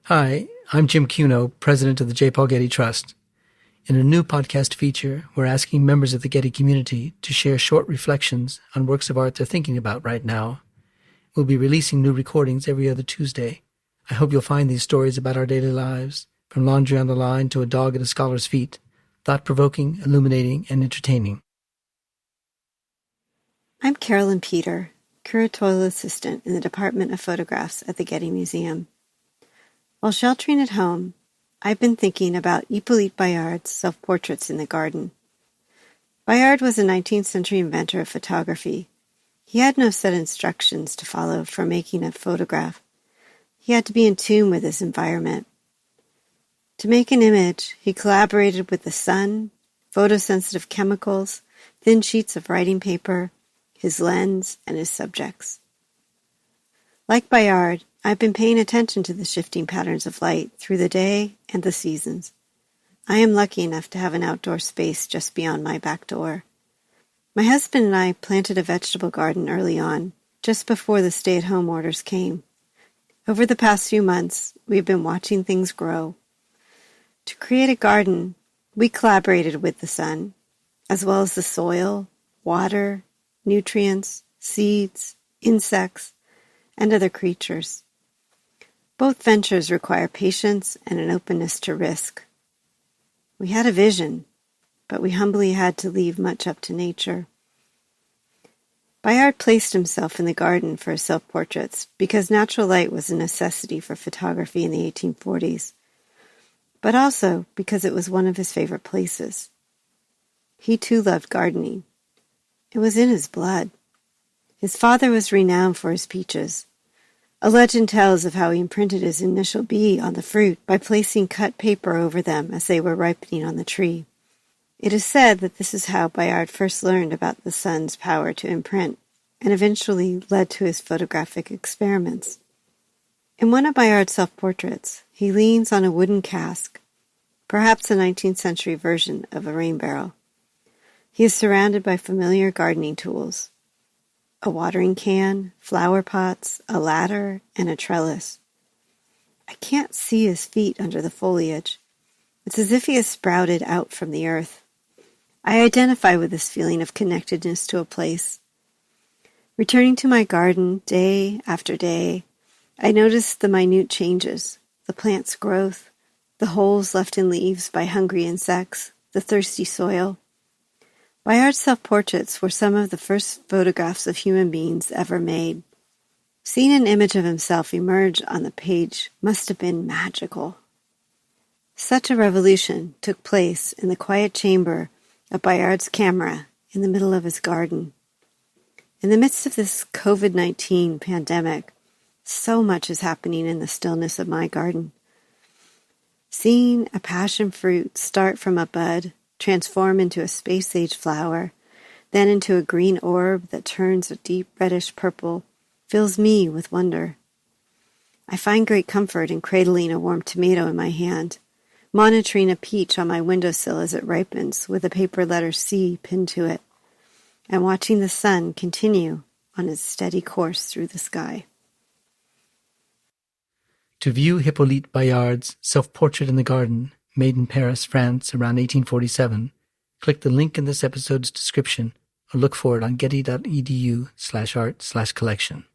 Hi, I'm Jim Cuno, president of the J. Paul Getty Trust. In a new podcast feature, we're asking members of the Getty community to share short reflections on works of art they're thinking about right now. We'll be releasing new recordings every other Tuesday. I hope you'll find these stories about our daily lives, from laundry on the line to a dog at a scholar's feet, thought-provoking, illuminating, and entertaining. I'm Carolyn Peter, curatorial assistant in the Department of Photographs at the Getty Museum. While sheltering at home, I've been thinking about Hippolyte Bayard's self-portraits in the garden. Bayard was a 19th century inventor of photography. He had no set instructions to follow for making a photograph. He had to be in tune with his environment. To make an image, he collaborated with the sun, photosensitive chemicals, thin sheets of writing paper, his lens, and his subjects. Like Bayard, I've been paying attention to the shifting patterns of light through the day and the seasons. I am lucky enough to have an outdoor space just beyond my back door. My husband and I planted a vegetable garden early on, just before the stay-at-home orders came. Over the past few months, we've been watching things grow. To create a garden, we collaborated with the sun, as well as the soil, water, nutrients, seeds, insects, and other creatures. Both ventures require patience and an openness to risk. We had a vision, but we humbly had to leave much up to nature. Bayard placed himself in the garden for his self-portraits because natural light was a necessity for photography in the 1840s, but also because it was one of his favorite places. He too loved gardening. It was in his blood. His father was renowned for his peaches. A legend tells of how he imprinted his initial B on the fruit by placing cut paper over them as they were ripening on the tree. It is said that this is how Bayard first learned about the sun's power to imprint, and eventually led to his photographic experiments. In one of Bayard's self-portraits, he leans on a wooden cask, perhaps a 19th century version of a rain barrel. He is surrounded by familiar gardening tools: a watering can, flower pots, a ladder, and a trellis. I can't see his feet under the foliage. It's as if he has sprouted out from the earth. I identify with this feeling of connectedness to a place. Returning to my garden day after day, I notice the minute changes, the plant's growth, the holes left in leaves by hungry insects, the thirsty soil. Bayard's self-portraits were some of the first photographs of human beings ever made. Seeing an image of himself emerge on the page must have been magical. Such a revolution took place in the quiet chamber of Bayard's camera in the middle of his garden. In the midst of this COVID-19 pandemic, so much is happening in the stillness of my garden. Seeing a passion fruit start from a bud, transform into a space-age flower, then into a green orb that turns a deep reddish purple, fills me with wonder. I find great comfort in cradling a warm tomato in my hand, monitoring a peach on my windowsill as it ripens with a paper letter C pinned to it, and watching the sun continue on its steady course through the sky. To view Hippolyte Bayard's Self-Portrait in the Garden, made in Paris, France, around 1847, click the link in this episode's description or look for it on getty.edu/art/collection.